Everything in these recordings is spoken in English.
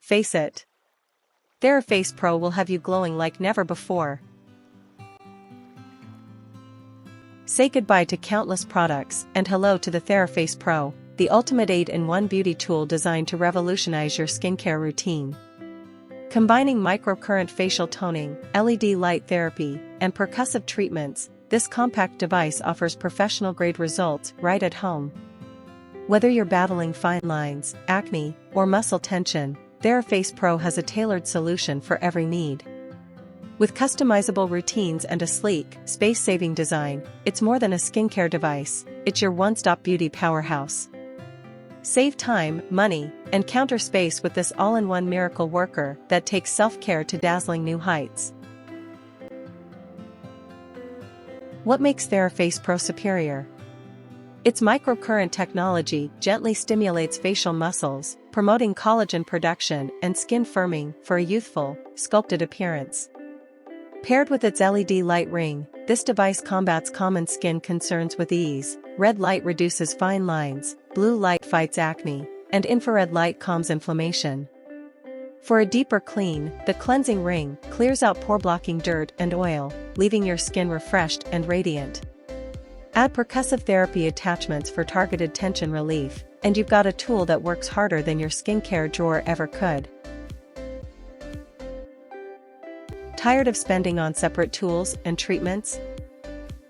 face it. TheraFace PRO will have you glowing like never before. Say goodbye to countless products and hello to the TheraFace PRO, the ultimate 8-in-1 beauty tool designed to revolutionize your skincare routine. Combining microcurrent facial toning, LED light therapy, and percussive treatments, this compact device offers professional-grade results right at home. Whether you're battling fine lines, acne, or muscle tension, TheraFace PRO has a tailored solution for every need. With customizable routines and a sleek, space-saving design, it's more than a skincare device, it's your one-stop beauty powerhouse. Save time, money, and counter space with this all-in-one miracle worker that takes self-care to dazzling new heights. What makes TheraFace PRO superior? Its microcurrent technology gently stimulates facial muscles, promoting collagen production and skin firming for a youthful, sculpted appearance. Paired with its LED light ring, this device combats common skin concerns with ease. Red light reduces fine lines, blue light fights acne, and infrared light calms inflammation. For a deeper clean, the cleansing ring clears out pore-blocking dirt and oil, leaving your skin refreshed and radiant. Add percussive therapy attachments for targeted tension relief, and you've got a tool that works harder than your skincare drawer ever could. Tired of spending on separate tools and treatments?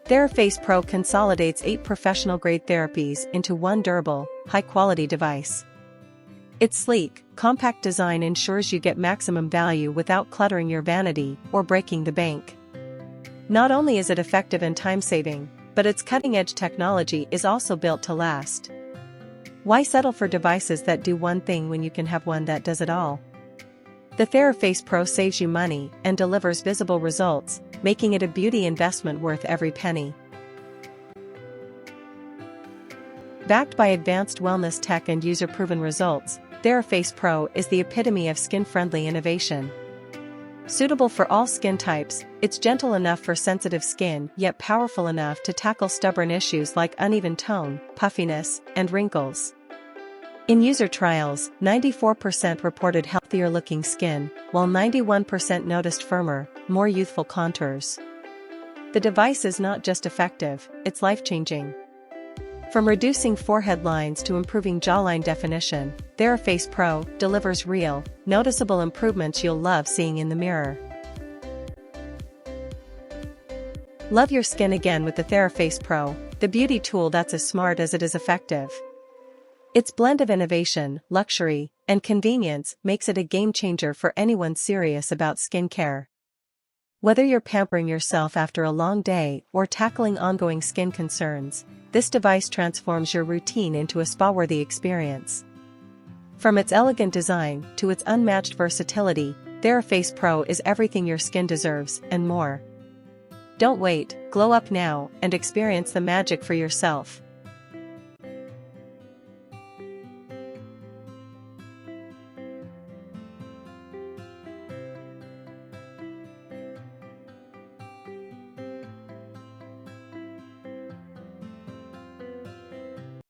TheraFace PRO consolidates 8 professional-grade therapies into one durable, high-quality device. Its sleek, compact design ensures you get maximum value without cluttering your vanity or breaking the bank. Not only is it effective and time-saving, but its cutting-edge technology is also built to last. Why settle for devices that do one thing when you can have one that does it all? The TheraFace PRO saves you money and delivers visible results, making it a beauty investment worth every penny. Backed by advanced wellness tech and user-proven results, TheraFace PRO is the epitome of skin-friendly innovation. Suitable for all skin types, it's gentle enough for sensitive skin yet powerful enough to tackle stubborn issues like uneven tone, puffiness, and wrinkles. In user trials, 94% reported healthier-looking skin, while 91% noticed firmer, more youthful contours. The device is not just effective, it's life-changing. From reducing forehead lines to improving jawline definition, TheraFace PRO delivers real, noticeable improvements you'll love seeing in the mirror. Love your skin again with the TheraFace PRO, the beauty tool that's as smart as it is effective. Its blend of innovation, luxury, and convenience makes it a game-changer for anyone serious about skincare. Whether you're pampering yourself after a long day or tackling ongoing skin concerns, this device transforms your routine into a spa-worthy experience. From its elegant design to its unmatched versatility, TheraFace PRO is everything your skin deserves and more. Don't wait, glow up now and experience the magic for yourself.